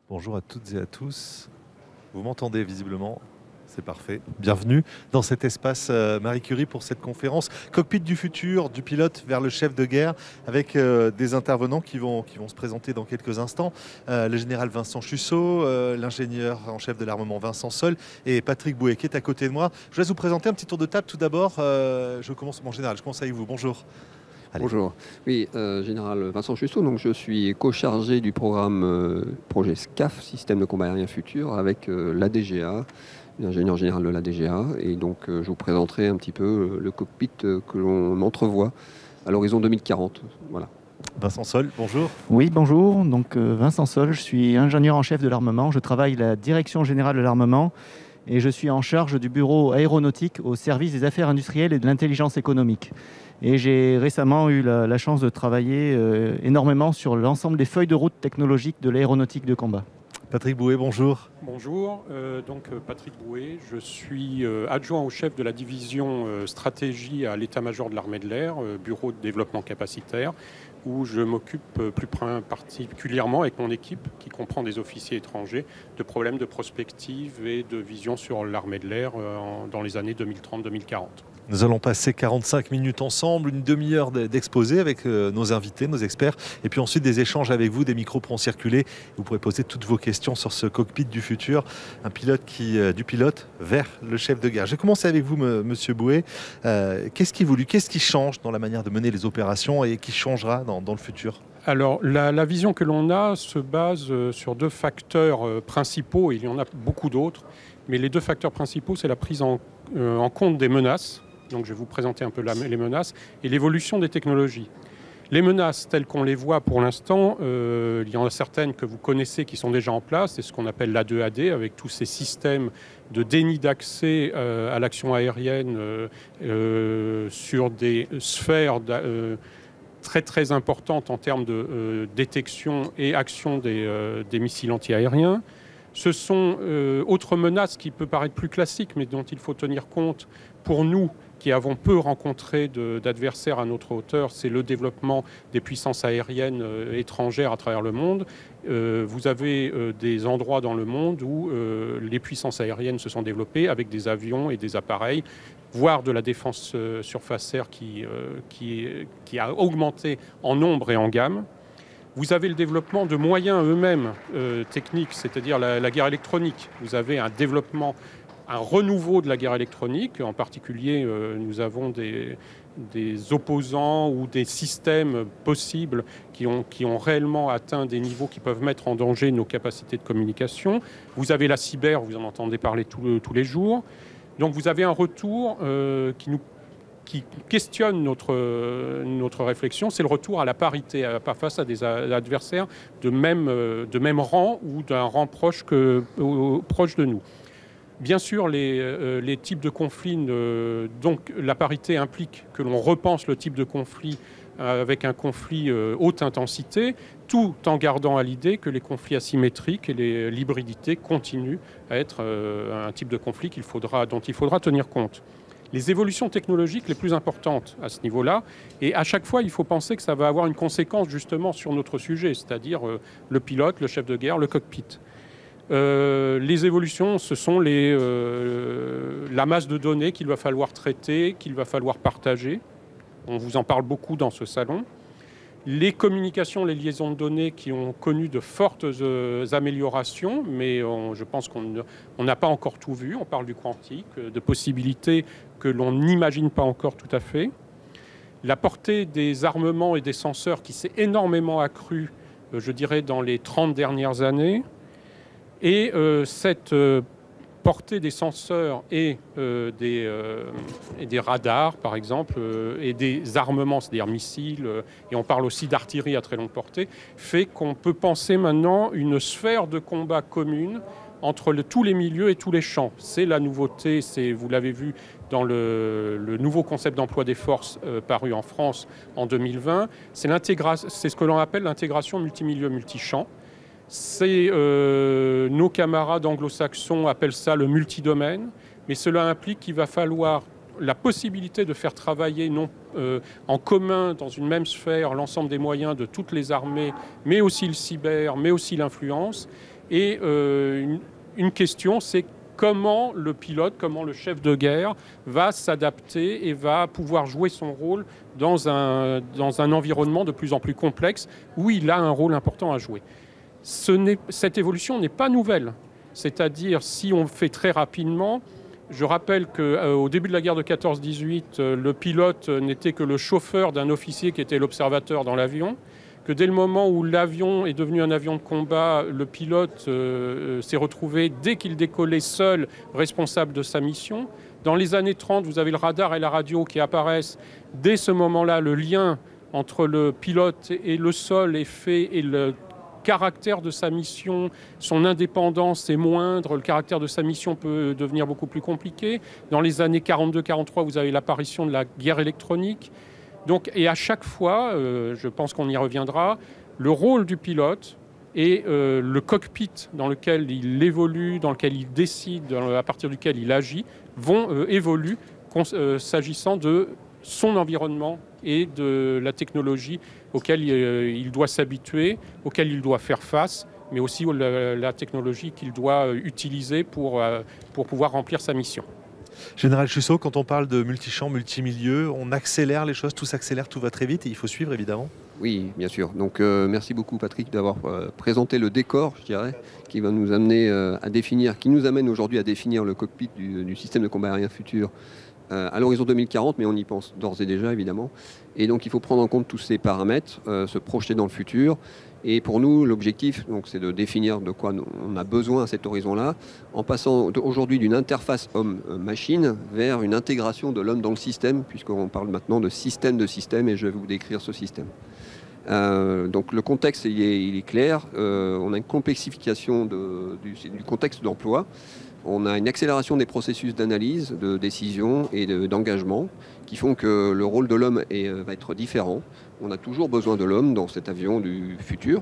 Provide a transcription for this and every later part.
Bonjour à toutes et à tous. Vous m'entendez visiblement? C'est parfait. Bienvenue dans cet espace Marie Curie pour cette conférence Cockpit du futur, du pilote vers le chef de guerre, avec des intervenants qui vont se présenter dans quelques instants. Le général Vincent Chussot, l'ingénieur en chef de l'armement Vincent Sol et Patrick Bouet qui est à côté de moi. Je vais vous présenter un petit tour de table tout d'abord. Je commence avec vous. Bonjour. Allez. Bonjour. Oui, général Vincent Chussot, donc je suis co-chargé du programme projet SCAF, Système de combat aérien futur, avec l'ADGA, l'ingénieur général de l'ADGA. Et donc je vous présenterai un petit peu le cockpit que l'on entrevoit à l'horizon 2040. Voilà. Vincent Sol, bonjour. Oui, bonjour. Donc Vincent Sol, je suis ingénieur en chef de l'armement. Je travaille à la direction générale de l'armement et je suis en charge du bureau aéronautique au service des affaires industrielles et de l'intelligence économique. Et j'ai récemment eu la chance de travailler énormément sur l'ensemble des feuilles de route technologiques de l'aéronautique de combat. Patrick Bouet, bonjour. Bonjour, Patrick Bouet, je suis adjoint au chef de la division stratégie à l'état-major de l'armée de l'air, bureau de développement capacitaire, où je m'occupe plus particulièrement avec mon équipe, qui comprend des officiers étrangers, de problèmes de prospective et de vision sur l'armée de l'air dans les années 2030-2040. Nous allons passer 45 minutes ensemble, une demi-heure d'exposé avec nos invités, nos experts, et puis ensuite des échanges avec vous, des micros pourront circuler. Vous pourrez poser toutes vos questions sur ce cockpit du futur, un pilote du pilote vers le chef de guerre. Je vais commencer avec vous, monsieur Bouet. Qu'est-ce qui change dans la manière de mener les opérations et qui changera dans le futur ? Alors, la vision que l'on a se base sur deux facteurs principaux, il y en a beaucoup d'autres, mais les deux facteurs principaux, c'est la prise en compte des menaces. Donc je vais vous présenter un peu les menaces et l'évolution des technologies. Les menaces telles qu'on les voit pour l'instant, il y en a certaines que vous connaissez qui sont déjà en place, c'est ce qu'on appelle l'A2AD avec tous ces systèmes de déni d'accès à l'action aérienne sur des sphères très très importantes en termes de détection et action des missiles antiaériens. Ce sont autres menaces qui peuvent paraître plus classiques mais dont il faut tenir compte pour nous qui avons peu rencontré d'adversaires à notre hauteur, c'est le développement des puissances aériennes étrangères à travers le monde. Vous avez des endroits dans le monde où les puissances aériennes se sont développées avec des avions et des appareils, voire de la défense surfacière qui a augmenté en nombre et en gamme. Vous avez le développement de moyens eux-mêmes techniques, c'est-à-dire la guerre électronique. Vous avez un développement, un renouveau de la guerre électronique. En particulier, nous avons des opposants ou des systèmes possibles qui ont réellement atteint des niveaux qui peuvent mettre en danger nos capacités de communication. Vous avez la cyber, vous en entendez parler tous les jours. Donc vous avez un retour qui questionne notre réflexion, c'est le retour à la parité, face à des adversaires de même rang ou d'un rang proche de nous. Bien sûr, les types de conflits, donc la parité implique que l'on repense le type de conflit avec un conflit haute intensité, tout en gardant à l'idée que les conflits asymétriques et l'hybridité continuent à être un type de conflit dont il faudra tenir compte. Les évolutions technologiques les plus importantes à ce niveau-là, et à chaque fois, il faut penser que ça va avoir une conséquence justement sur notre sujet, c'est-à-dire le pilote, le chef de guerre, le cockpit. Les évolutions, ce sont la masse de données qu'il va falloir traiter, qu'il va falloir partager. On vous en parle beaucoup dans ce salon. Les communications, les liaisons de données qui ont connu de fortes améliorations, mais je pense qu'on n'a pas encore tout vu. On parle du quantique, de possibilités que l'on n'imagine pas encore tout à fait. La portée des armements et des senseurs qui s'est énormément accrue, je dirais, dans les 30 dernières années. Et cette portée des senseurs et des radars, par exemple, et des armements, c'est-à-dire missiles, et on parle aussi d'artillerie à très longue portée, fait qu'on peut penser maintenant une sphère de combat commune entre tous les milieux et tous les champs. C'est la nouveauté, vous l'avez vu dans le nouveau concept d'emploi des forces paru en France en 2020, c'est ce que l'on appelle l'intégration multimilieu multichamp. Nos camarades anglo-saxons appellent ça le multidomaine, mais cela implique qu'il va falloir la possibilité de faire travailler en commun dans une même sphère l'ensemble des moyens de toutes les armées, mais aussi le cyber, mais aussi l'influence, Et une question, c'est comment le pilote, comment le chef de guerre va s'adapter et va pouvoir jouer son rôle dans un environnement de plus en plus complexe où il a un rôle important à jouer. Cette évolution n'est pas nouvelle. C'est-à-dire, si on fait très rapidement, je rappelle qu'au début de la guerre de 14-18, le pilote n'était que le chauffeur d'un officier qui était l'observateur dans l'avion, que dès le moment où l'avion est devenu un avion de combat, le pilote s'est retrouvé, dès qu'il décollait seul, responsable de sa mission. Dans les années 30, vous avez le radar et la radio qui apparaissent. Dès ce moment-là, le lien entre le pilote et le sol est fait et le caractère de sa mission, son indépendance est moindre, le caractère de sa mission peut devenir beaucoup plus compliqué. Dans les années 42-43, vous avez l'apparition de la guerre électronique. Donc, et à chaque fois, je pense qu'on y reviendra, le rôle du pilote et le cockpit dans lequel il évolue, dans lequel il décide, à partir duquel il agit, vont évoluer s'agissant de son environnement et de la technologie auquel il doit s'habituer, auquel il doit faire face, mais aussi la technologie qu'il doit utiliser pour pouvoir remplir sa mission. Général Chussot, quand on parle de multichamp, multimilieu, on accélère les choses, tout s'accélère, tout va très vite et il faut suivre évidemment. Oui, bien sûr. Donc merci beaucoup Patrick d'avoir présenté le décor, je dirais, qui va nous amener à définir, qui nous amène aujourd'hui à définir le cockpit du système de combat aérien futur à l'horizon 2040, mais on y pense d'ores et déjà évidemment. Et donc il faut prendre en compte tous ces paramètres, se projeter dans le futur. Et pour nous, l'objectif, c'est de définir de quoi on a besoin à cet horizon-là, en passant aujourd'hui d'une interface homme-machine vers une intégration de l'homme dans le système, puisqu'on parle maintenant de système, et je vais vous décrire ce système. Donc le contexte, il est clair. On a une complexification du contexte d'emploi. On a une accélération des processus d'analyse, de décision et d'engagement qui font que le rôle de l'homme va être différent. On a toujours besoin de l'homme dans cet avion du futur,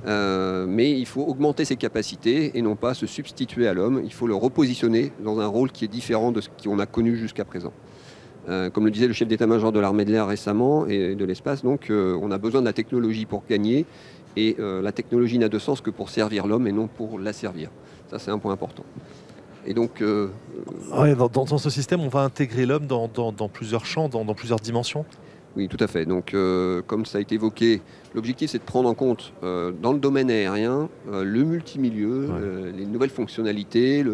mais il faut augmenter ses capacités et non pas se substituer à l'homme. Il faut le repositionner dans un rôle qui est différent de ce qu'on a connu jusqu'à présent. Comme le disait le chef d'état-major de l'armée de l'air récemment et de l'espace, donc on a besoin de la technologie pour gagner et la technologie n'a de sens que pour servir l'homme et non pour l'asservir. Ça, c'est un point important. Et donc, dans ce système, on va intégrer l'homme dans plusieurs champs, dans plusieurs dimensions. Oui, tout à fait. Donc, comme ça a été évoqué, l'objectif, c'est de prendre en compte, dans le domaine aérien, le multimilieu, les nouvelles fonctionnalités,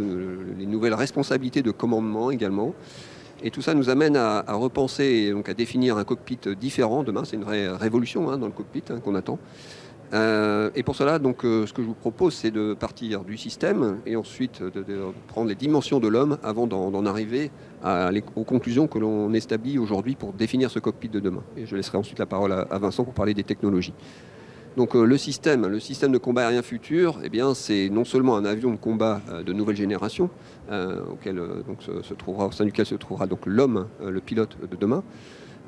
les nouvelles responsabilités de commandement également. Et tout ça nous amène à repenser, et donc à définir un cockpit différent. Demain, c'est une vraie révolution dans le cockpit qu'on attend. Et pour cela, donc, ce que je vous propose, c'est de partir du système et ensuite de prendre les dimensions de l'homme avant d'en arriver aux conclusions que l'on établit aujourd'hui pour définir ce cockpit de demain. Et je laisserai ensuite la parole à Vincent pour parler des technologies. Donc le système de combat aérien futur, eh bien, c'est non seulement un avion de combat de nouvelle génération, au sein duquel se trouvera donc l'homme, le pilote de demain.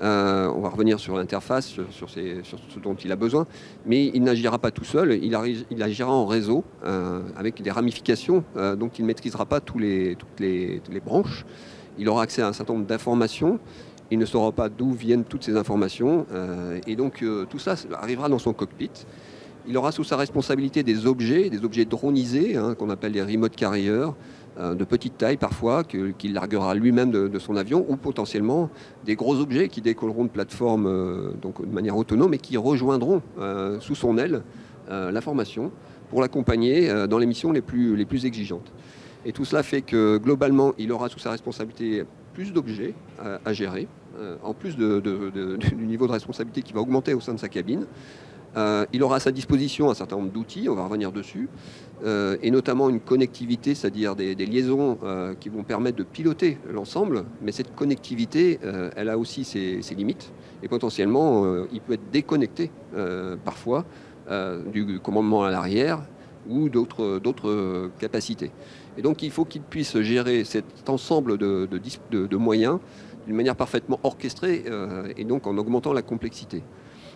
On va revenir sur l'interface, sur ce dont il a besoin, mais il n'agira pas tout seul, il agira en réseau avec des ramifications, donc il ne maîtrisera pas toutes les branches. Il aura accès à un certain nombre d'informations, il ne saura pas d'où viennent toutes ces informations, et donc tout ça arrivera dans son cockpit. Il aura sous sa responsabilité des objets dronisés, qu'on appelle les remote carriers, de petite taille parfois, qu'il larguera lui-même de son avion, ou potentiellement des gros objets qui décolleront de plateforme donc de manière autonome et qui rejoindront sous son aile la formation pour l'accompagner dans les missions les plus exigeantes. Et tout cela fait que globalement, il aura sous sa responsabilité plus d'objets à gérer, en plus du niveau de responsabilité qui va augmenter au sein de sa cabine. Il aura à sa disposition un certain nombre d'outils, on va revenir dessus, et notamment une connectivité, c'est-à-dire des liaisons qui vont permettre de piloter l'ensemble, mais cette connectivité, elle a aussi ses limites, et potentiellement, il peut être déconnecté parfois du commandement à l'arrière ou d'autres capacités. Et donc il faut qu'il puisse gérer cet ensemble de moyens d'une manière parfaitement orchestrée et donc en augmentant la complexité.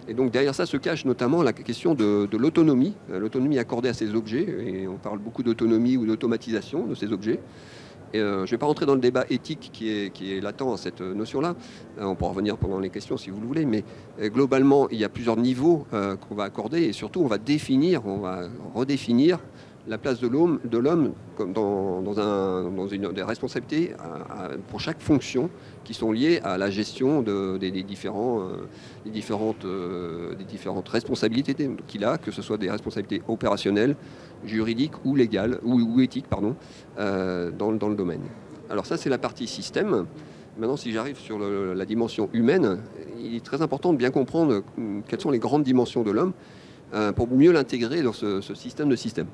Et donc derrière ça se cache notamment la question de l'autonomie, l'autonomie accordée à ces objets, et on parle beaucoup d'autonomie ou d'automatisation de ces objets. Et, je ne vais pas rentrer dans le débat éthique qui est latent à cette notion-là, on pourra revenir pendant les questions si vous le voulez, mais globalement il y a plusieurs niveaux qu'on va accorder, et surtout on va redéfinir la place de l'homme comme dans une des responsabilités pour chaque fonction qui sont liées à la gestion des différentes responsabilités qu'il a, que ce soit des responsabilités opérationnelles, juridiques ou légales, ou éthiques, pardon, dans le domaine. Alors ça, c'est la partie système. Maintenant, si j'arrive sur la dimension humaine, il est très important de bien comprendre quelles sont les grandes dimensions de l'homme pour mieux l'intégrer dans ce système de système.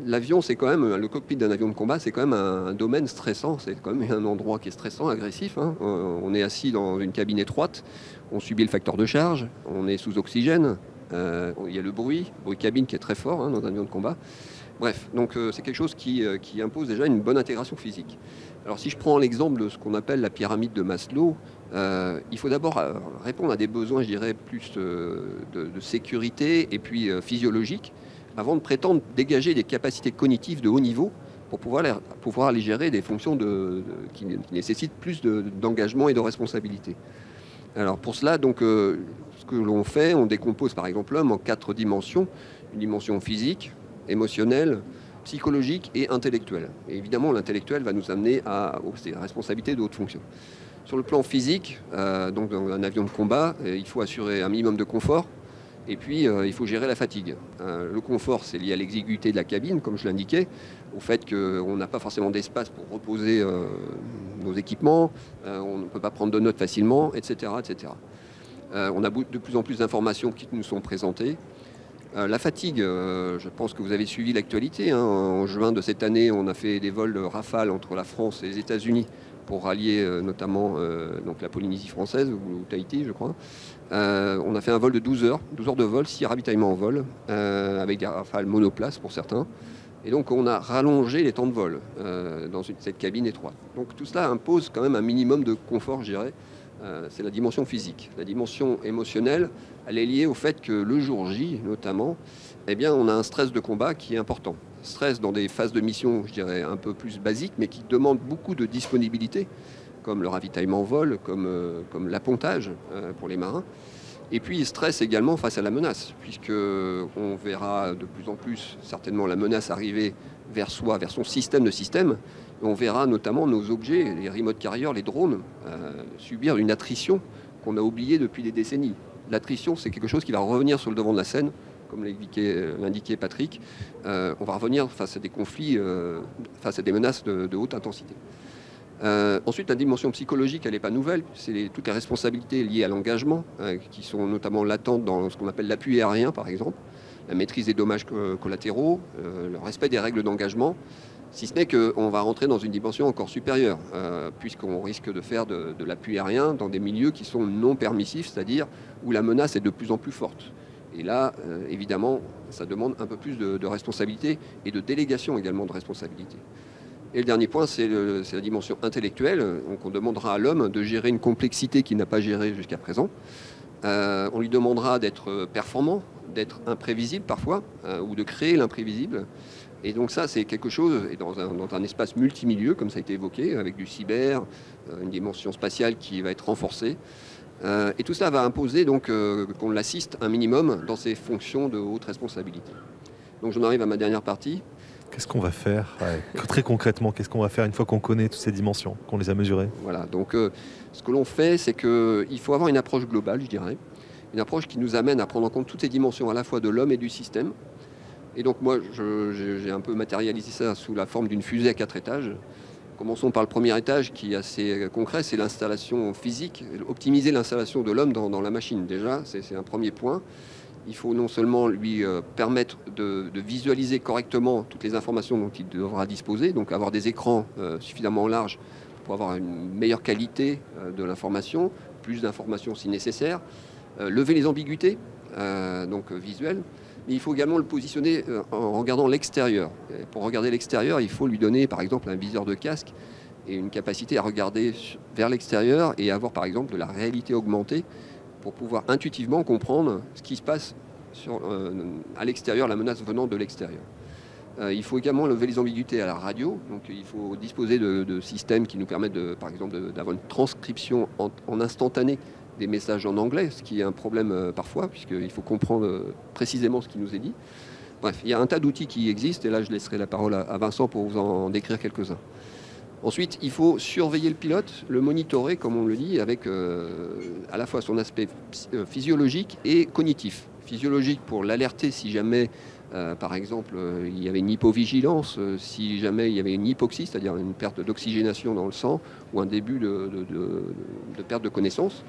L'avion, c'est quand même, le cockpit d'un avion de combat, c'est quand même un domaine stressant, c'est quand même un endroit qui est stressant, agressif. Hein. On est assis dans une cabine étroite, on subit le facteur de charge, on est sous oxygène, il y a le bruit cabine qui est très fort dans un avion de combat. Bref, donc c'est quelque chose qui impose déjà une bonne intégration physique. Alors si je prends l'exemple de ce qu'on appelle la pyramide de Maslow, il faut d'abord répondre à des besoins, je dirais, plus de sécurité et puis physiologiques, avant de prétendre dégager des capacités cognitives de haut niveau pour pouvoir aller gérer des fonctions qui nécessitent plus d'engagement et de responsabilité. Alors pour cela, donc, ce que l'on fait, on décompose par exemple l'homme en 4 dimensions. Une dimension physique, émotionnelle, psychologique et intellectuelle. Et évidemment, l'intellectuel va nous amener aux responsabilités de haute fonction. Sur le plan physique, donc dans un avion de combat, il faut assurer un minimum de confort. Et puis, il faut gérer la fatigue. Le confort, c'est lié à l'exiguïté de la cabine, comme je l'indiquais, au fait qu'on n'a pas forcément d'espace pour reposer nos équipements, on ne peut pas prendre de notes facilement, etc. etc. On a de plus en plus d'informations qui nous sont présentées. La fatigue, je pense que vous avez suivi l'actualité. En juin de cette année, on a fait des vols de Rafale entre la France et les États-Unis pour rallier notamment donc la Polynésie française ou Tahiti, je crois. On a fait un vol de 12 heures de vol, 6 ravitaillements en vol, avec des Rafales monoplaces pour certains. Et donc on a rallongé les temps de vol dans cette cabine étroite. Donc tout cela impose quand même un minimum de confort, je dirais. C'est la dimension physique. La dimension émotionnelle, elle est liée au fait que le jour J, notamment, eh bien, on a un stress de combat qui est important. Stress dans des phases de mission, je dirais, un peu plus basiques, mais qui demandent beaucoup de disponibilité, comme le ravitaillement en vol, comme l'appontage pour les marins. Et puis stress également face à la menace, puisqu'on verra de plus en plus certainement la menace arriver vers soi, vers son système de système. On verra notamment nos objets, les remote carriers, les drones, subir une attrition qu'on a oubliée depuis des décennies. L'attrition, c'est quelque chose qui va revenir sur le devant de la scène, comme l'indiquait Patrick. On va revenir face à des conflits, face à des menaces de haute intensité. Ensuite, la dimension psychologique, elle n'est pas nouvelle. C'est toutes les responsabilités liées à l'engagement, qui sont notamment latentes dans ce qu'on appelle l'appui aérien, par exemple, la maîtrise des dommages collatéraux, le respect des règles d'engagement, si ce n'est qu'on va rentrer dans une dimension encore supérieure, puisqu'on risque de faire de l'appui aérien dans des milieux qui sont non permissifs, c'est-à-dire où la menace est de plus en plus forte. Et là, évidemment, ça demande un peu plus de responsabilité et de délégation également de responsabilité. Et le dernier point, c'est la dimension intellectuelle. Donc on demandera à l'homme de gérer une complexité qu'il n'a pas gérée jusqu'à présent. On lui demandera d'être performant, d'être imprévisible parfois, ou de créer l'imprévisible. Et donc ça, c'est quelque chose, et dans un espace multimilieu, comme ça a été évoqué, avec du cyber, une dimension spatiale qui va être renforcée. Et tout cela va imposer donc qu'on l'assiste un minimum dans ses fonctions de haute responsabilité. Donc j'en arrive à ma dernière partie. Qu'est-ce qu'on va faire très concrètement, qu'est-ce qu'on va faire une fois qu'on connaît toutes ces dimensions, qu'on les a mesurées? Voilà, donc ce que l'on fait, c'est qu'il faut avoir une approche globale, je dirais. Une approche qui nous amène à prendre en compte toutes ces dimensions à la fois de l'homme et du système. Et donc moi, j'ai un peu matérialisé ça sous la forme d'une fusée à 4 étages. Commençons par le premier étage qui est assez concret, c'est l'installation physique, optimiser l'installation de l'homme dans la machine. Déjà, c'est un premier point. Il faut non seulement lui permettre de visualiser correctement toutes les informations dont il devra disposer, donc avoir des écrans suffisamment larges pour avoir une meilleure qualité de l'information, plus d'informations si nécessaire, lever les ambiguïtés, donc visuelles. Mais il faut également le positionner en regardant l'extérieur. Pour regarder l'extérieur, il faut lui donner par exemple un viseur de casque et une capacité à regarder vers l'extérieur et avoir par exemple de la réalité augmentée pour pouvoir intuitivement comprendre ce qui se passe à l'extérieur, la menace venant de l'extérieur. Il faut également lever les ambiguïtés à la radio, donc il faut disposer de systèmes qui nous permettent par exemple d'avoir une transcription en instantané des messages en anglais, ce qui est un problème parfois, puisqu'il faut comprendre précisément ce qui nous est dit. Bref, il y a un tas d'outils qui existent, et là je laisserai la parole à Vincent pour vous en décrire quelques-uns. Ensuite, il faut surveiller le pilote, le monitorer, comme on le dit, avec à la fois son aspect physiologique et cognitif. Physiologique pour l'alerter si jamais, par exemple, il y avait une hypovigilance, si jamais il y avait une hypoxie, c'est-à-dire une perte d'oxygénation dans le sang, ou un début de perte de connaissance.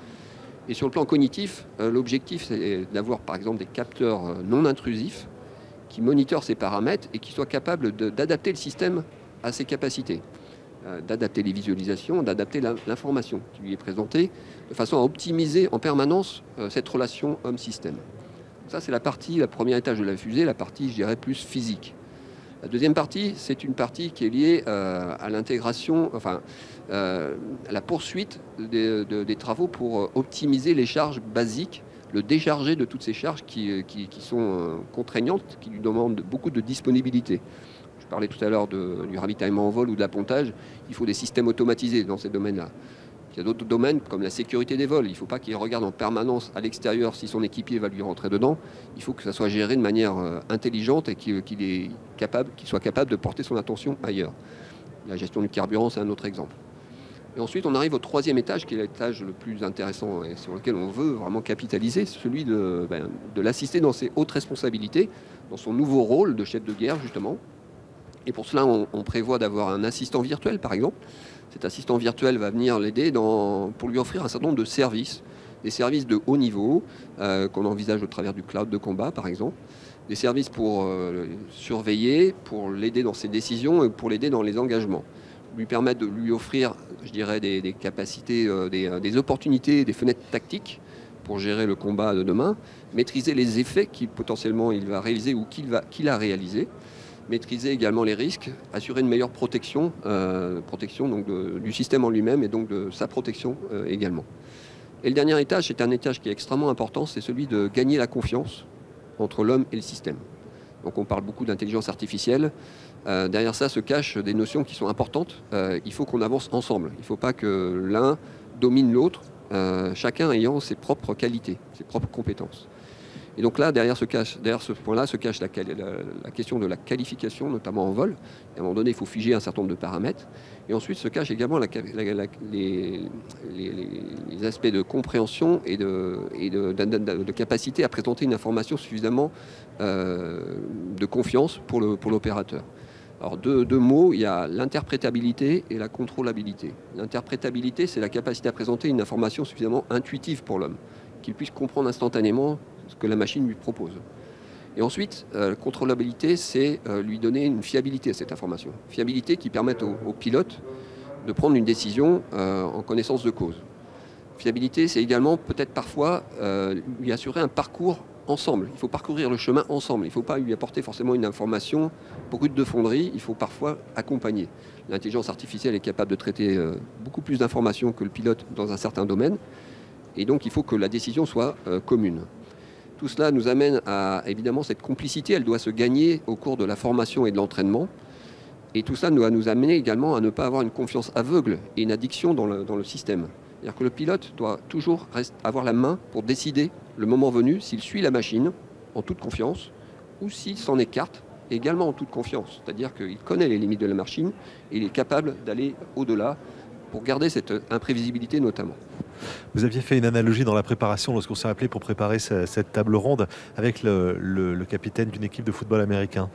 Et sur le plan cognitif, l'objectif, c'est d'avoir, par exemple, des capteurs non intrusifs qui monitorent ces paramètres et qui soient capables d'adapter le système à ses capacités. D'adapter les visualisations, d'adapter l'information qui lui est présentée, de façon à optimiser en permanence cette relation homme-système. Ça, c'est le premier étage de la fusée, la partie, je dirais, plus physique. La deuxième partie, c'est une partie qui est liée à l'intégration, enfin, à la poursuite des travaux pour optimiser les charges basiques, le décharger de toutes ces charges qui sont contraignantes, qui lui demandent beaucoup de disponibilité. Je parlais tout à l'heure du ravitaillement en vol ou de l'appontage. Il faut des systèmes automatisés dans ces domaines-là. Il y a d'autres domaines comme la sécurité des vols. Il ne faut pas qu'il regarde en permanence à l'extérieur si son équipier va lui rentrer dedans. Il faut que ça soit géré de manière intelligente et qu'il soit capable de porter son attention ailleurs. La gestion du carburant, c'est un autre exemple. Et ensuite, on arrive au troisième étage, qui est l'étage le plus intéressant et sur lequel on veut vraiment capitaliser, celui de l'assister dans ses hautes responsabilités, dans son nouveau rôle de chef de guerre, justement. Et pour cela, on prévoit d'avoir un assistant virtuel, par exemple. Cet assistant virtuel va venir l'aider pour lui offrir un certain nombre de services, des services de haut niveau, qu'on envisage au travers du cloud de combat, par exemple, des services pour surveiller, pour l'aider dans ses décisions et pour l'aider dans les engagements, lui permettre de lui offrir, je dirais, des capacités, des opportunités, des fenêtres tactiques pour gérer le combat de demain, maîtriser les effets qu'il potentiellement il va réaliser ou qu'il a réalisé, maîtriser également les risques, assurer une meilleure protection, donc du système en lui-même et donc de sa protection également. Et le dernier étage, c'est un étage qui est extrêmement important, c'est celui de gagner la confiance entre l'homme et le système. Donc on parle beaucoup d'intelligence artificielle. Derrière ça se cachent des notions qui sont importantes. Il faut qu'on avance ensemble. Il ne faut pas que l'un domine l'autre, chacun ayant ses propres qualités, ses propres compétences. Et donc là, derrière ce point-là se cache la question de la qualification, notamment en vol. À un moment donné, il faut figer un certain nombre de paramètres. Et ensuite se cache également les aspects de compréhension et de capacité à présenter une information suffisamment de confiance pour l'opérateur. Alors deux mots, il y a l'interprétabilité et la contrôlabilité. L'interprétabilité, c'est la capacité à présenter une information suffisamment intuitive pour l'homme, qu'il puisse comprendre instantanément ce que la machine lui propose. Et ensuite, la contrôlabilité, c'est lui donner une fiabilité à cette information. Fiabilité qui permette au pilote de prendre une décision en connaissance de cause. Fiabilité, c'est également peut-être parfois lui assurer un parcours ensemble. Il faut parcourir le chemin ensemble. Il ne faut pas lui apporter forcément une information brute de fonderie. Il faut parfois accompagner. L'intelligence artificielle est capable de traiter beaucoup plus d'informations que le pilote dans un certain domaine. Et donc, il faut que la décision soit commune. Tout cela nous amène à, évidemment, cette complicité. Elle doit se gagner au cours de la formation et de l'entraînement. Et tout ça doit nous amener également à ne pas avoir une confiance aveugle et une addiction dans le système. C'est-à-dire que le pilote doit toujours avoir la main pour décider, le moment venu, s'il suit la machine en toute confiance ou s'il s'en écarte également en toute confiance. C'est-à-dire qu'il connaît les limites de la machine et il est capable d'aller au-delà pour garder cette imprévisibilité notamment. Vous aviez fait une analogie dans la préparation lorsqu'on s'est appelé pour préparer cette table ronde avec le capitaine d'une équipe de football américain.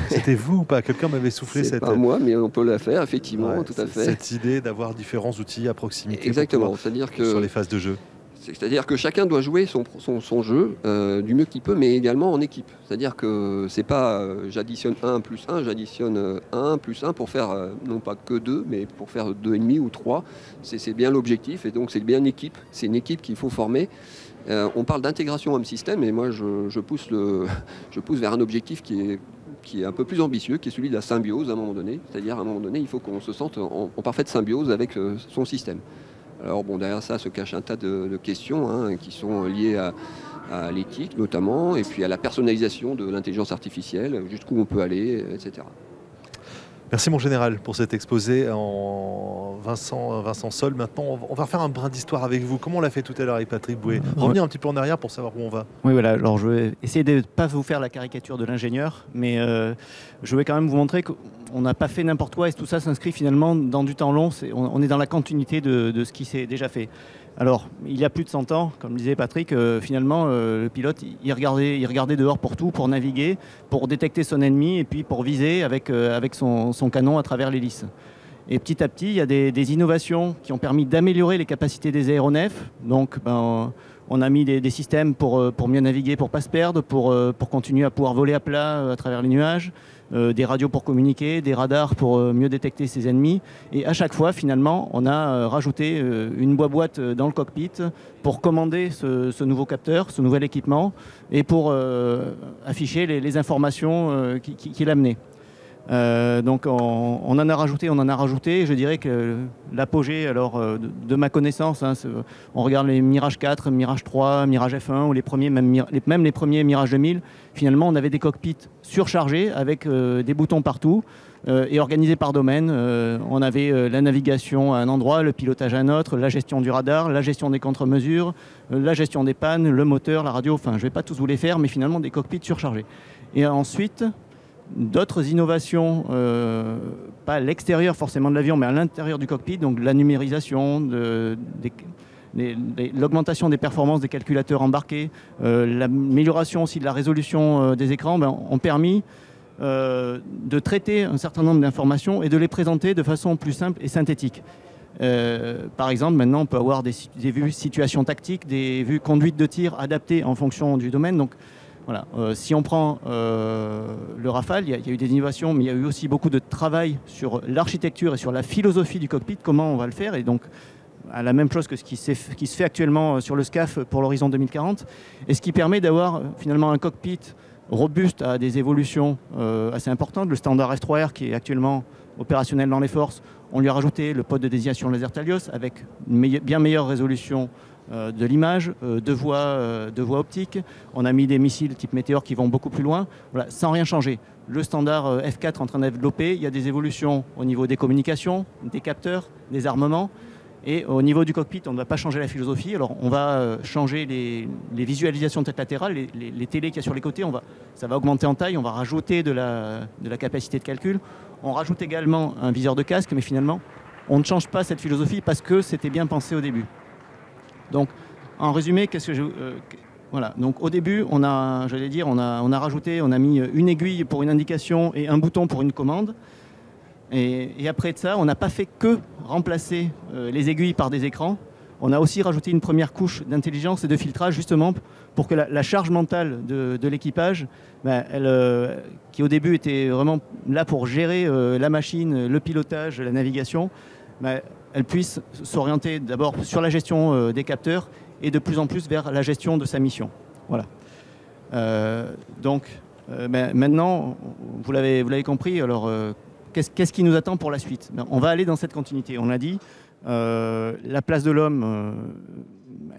C'était vous ou pas? Quelqu'un m'avait soufflé cette... pas moi, mais on peut la faire, effectivement, tout à fait. Cette idée d'avoir différents outils à proximité. Exactement, c'est-à-dire que sur les phases de jeu. C'est-à-dire que chacun doit jouer son jeu du mieux qu'il peut, mais également en équipe. C'est-à-dire que c'est pas j'additionne 1 plus 1, j'additionne 1 plus 1 pour faire non pas que 2, mais pour faire 2,5 ou 3. C'est bien l'objectif, et donc c'est bien une équipe. C'est une équipe qu'il faut former. On parle d'intégration homme-système, et moi je pousse vers un objectif qui est un peu plus ambitieux, qui est celui de la symbiose à un moment donné. C'est-à-dire à un moment donné, il faut qu'on se sente en parfaite symbiose avec son système. Alors bon, derrière ça se cache un tas de questions qui sont liées à l'éthique notamment, et puis à la personnalisation de l'intelligence artificielle, jusqu'où on peut aller, etc. Merci mon général pour cet exposé en Vincent Sol. Maintenant, on va faire un brin d'histoire avec vous. Comment on l'a fait tout à l'heure avec Patrick Bouet? Revenir un petit peu en arrière pour savoir où on va. Oui, voilà. Alors, je vais essayer de ne pas vous faire la caricature de l'ingénieur, mais je vais quand même vous montrer qu'on n'a pas fait n'importe quoi et tout ça s'inscrit finalement dans du temps long. On est dans la continuité de ce qui s'est déjà fait. Alors, il y a plus de 100 ans, comme disait Patrick, finalement, le pilote, il regardait dehors pour tout, pour naviguer, pour détecter son ennemi et puis pour viser avec son canon à travers l'hélice. Et petit à petit, il y a des innovations qui ont permis d'améliorer les capacités des aéronefs. Donc, on a mis des systèmes pour mieux naviguer, pour ne pas se perdre, pour continuer à pouvoir voler à plat à travers les nuages. Des radios pour communiquer, des radars pour mieux détecter ses ennemis. Et à chaque fois, finalement, on a rajouté une boîte dans le cockpit pour commander ce nouveau capteur, ce nouvel équipement, et pour afficher les informations qu'il amenait. Donc on en a rajouté. Je dirais que l'apogée, alors de ma connaissance, on regarde les Mirage 4, Mirage 3, Mirage F1 ou les premiers, même les premiers Mirage 2000. Finalement, on avait des cockpits surchargés avec des boutons partout et organisés par domaine. On avait la navigation à un endroit, le pilotage à un autre, la gestion du radar, la gestion des contre-mesures, la gestion des pannes, le moteur, la radio. Enfin, je ne vais pas tous vous les faire, mais finalement des cockpits surchargés. Et ensuite, d'autres innovations, pas à l'extérieur forcément de l'avion, mais à l'intérieur du cockpit, donc la numérisation, l'augmentation des performances des calculateurs embarqués, l'amélioration aussi de la résolution des écrans, ont permis de traiter un certain nombre d'informations et de les présenter de façon plus simple et synthétique. Par exemple, maintenant, on peut avoir des vues situation tactique, des vues conduite de tir adaptées en fonction du domaine. Donc, voilà. Si on prend le Rafale, il y a eu des innovations, mais il y a eu aussi beaucoup de travail sur l'architecture et sur la philosophie du cockpit, comment on va le faire. Et donc, à la même chose que ce qui se fait actuellement sur le SCAF pour l'horizon 2040, et ce qui permet d'avoir finalement un cockpit robuste à des évolutions assez importantes. Le standard F3R qui est actuellement opérationnel dans les forces, on lui a rajouté le pod de désignation laser Talios avec une bien meilleure résolution de l'image, de voie optique. On a mis des missiles type Météor qui vont beaucoup plus loin, voilà, sans rien changer. Le standard F4 est en train de développer, il y a des évolutions au niveau des communications, des capteurs, des armements. Et au niveau du cockpit, on ne va pas changer la philosophie. Alors, on va changer les visualisations de tête latérale, les télés qu'il y a sur les côtés. Ça va augmenter en taille, on va rajouter de la capacité de calcul. On rajoute également un viseur de casque, mais finalement, on ne change pas cette philosophie parce que c'était bien pensé au début. Donc, en résumé, voilà. Donc, au début, on a rajouté, on a mis une aiguille pour une indication et un bouton pour une commande. Et après de ça, on n'a pas fait que remplacer les aiguilles par des écrans. On a aussi rajouté une première couche d'intelligence et de filtrage justement pour que la charge mentale de l'équipage, qui au début était vraiment là pour gérer la machine, le pilotage, la navigation, elle puisse s'orienter d'abord sur la gestion des capteurs et de plus en plus vers la gestion de sa mission. Voilà. Donc maintenant, vous l'avez compris, alors qu'est-ce qui nous attend pour la suite? On va aller dans cette continuité. On l'a dit, la place de l'homme,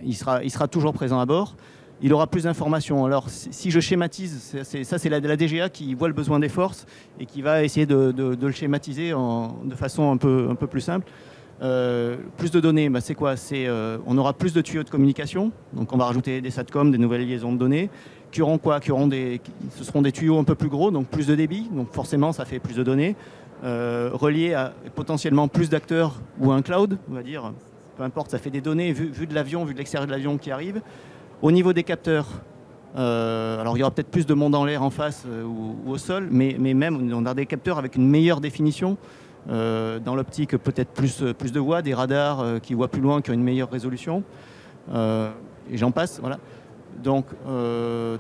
il sera toujours présent à bord. Il aura plus d'informations. Alors, si je schématise, c'est la DGA qui voit le besoin des forces et qui va essayer de le schématiser de façon un peu plus simple. Plus de données, c'est quoi? On aura plus de tuyaux de communication. Donc, on va rajouter des SATCOM, des nouvelles liaisons de données. Qui auront quoi? Ce seront des tuyaux un peu plus gros, donc plus de débit. Donc, forcément, ça fait plus de données. Reliés à potentiellement plus d'acteurs ou un cloud, on va dire. Peu importe, ça fait des données vues de l'avion, vues de l'extérieur de l'avion qui arrivent. Au niveau des capteurs, alors il y aura peut-être plus de monde en l'air en face ou au sol, mais même on a des capteurs avec une meilleure définition. Dans l'optique, peut-être plus de voies, des radars qui voient plus loin, qui ont une meilleure résolution. Et j'en passe, voilà. Donc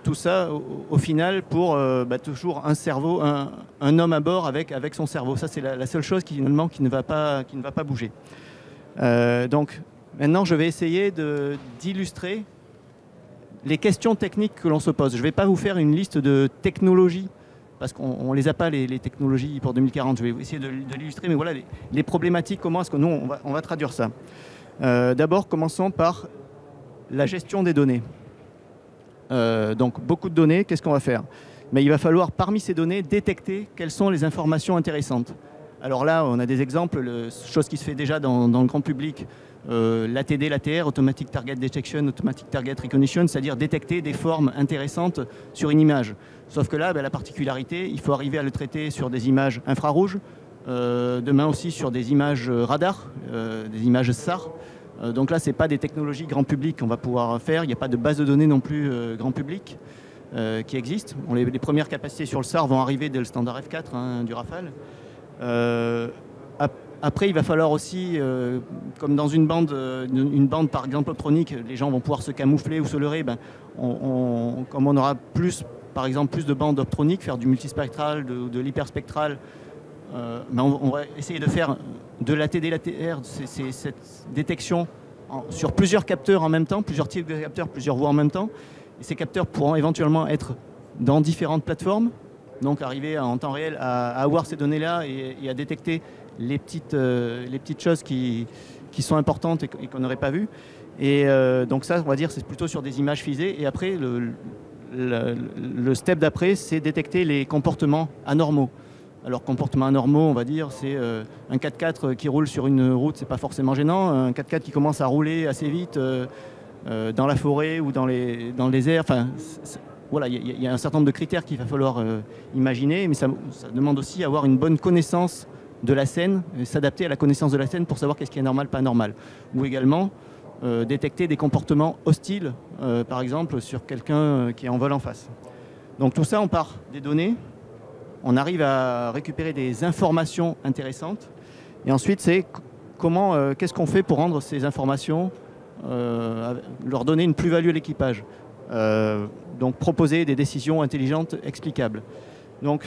tout ça, au final, pour toujours un cerveau, un homme à bord avec son cerveau. Ça, c'est la seule chose qui ne va pas bouger. Donc maintenant, je vais essayer d'illustrer les questions techniques que l'on se pose. Je ne vais pas vous faire une liste de technologies, parce qu'on ne les a pas, les technologies pour 2040. Je vais essayer de l'illustrer, mais voilà, les problématiques, comment est-ce que nous, on va traduire ça. D'abord, commençons par la gestion des données. Donc, beaucoup de données, qu'est-ce qu'on va faire? Il va falloir, parmi ces données, détecter quelles sont les informations intéressantes. Alors là, on a des exemples, chose qui se fait déjà dans le grand public, l'ATD, l'ATR, Automatic Target Detection, Automatic Target Recognition, c'est-à-dire détecter des formes intéressantes sur une image. Sauf que là, la particularité, il faut arriver à le traiter sur des images infrarouges, demain aussi sur des images radar, des images SAR. Donc là, ce n'est pas des technologies grand public qu'on va pouvoir faire, il n'y a pas de base de données non plus grand public qui existe. Les premières capacités sur le SAR vont arriver dès le standard F4 du Rafale. Après, il va falloir aussi, comme dans une bande par exemple optronique, les gens vont pouvoir se camoufler ou se leurrer, comme on aura par exemple plus de bandes optroniques, faire du multispectral, de l'hyperspectral, on va essayer de faire de l'ATD, l'ATR, cette détection sur plusieurs capteurs en même temps, plusieurs types de capteurs, plusieurs voies en même temps. Et ces capteurs pourront éventuellement être dans différentes plateformes, donc arriver en temps réel à avoir ces données-là et à détecter les petites choses qui sont importantes et qu'on n'aurait pas vues. Et donc ça, on va dire, c'est plutôt sur des images fusées. Et après, le step d'après, c'est détecter les comportements anormaux. Alors, comportements anormaux, on va dire, c'est un 4x4 qui roule sur une route, c'est pas forcément gênant. Un 4x4 qui commence à rouler assez vite dans la forêt ou dans les airs. Enfin, voilà, il y a un certain nombre de critères qu'il va falloir imaginer, mais ça demande aussi avoir une bonne connaissance de la scène, s'adapter à la connaissance de la scène pour savoir qu'est-ce qui est normal, pas normal. Ou également détecter des comportements hostiles, par exemple, sur quelqu'un qui est en vol en face. Donc tout ça, on part des données. On arrive à récupérer des informations intéressantes. Et ensuite, c'est qu'est-ce qu'on fait pour rendre ces informations, leur donner une plus-value à l'équipage. Donc proposer des décisions intelligentes, explicables. Donc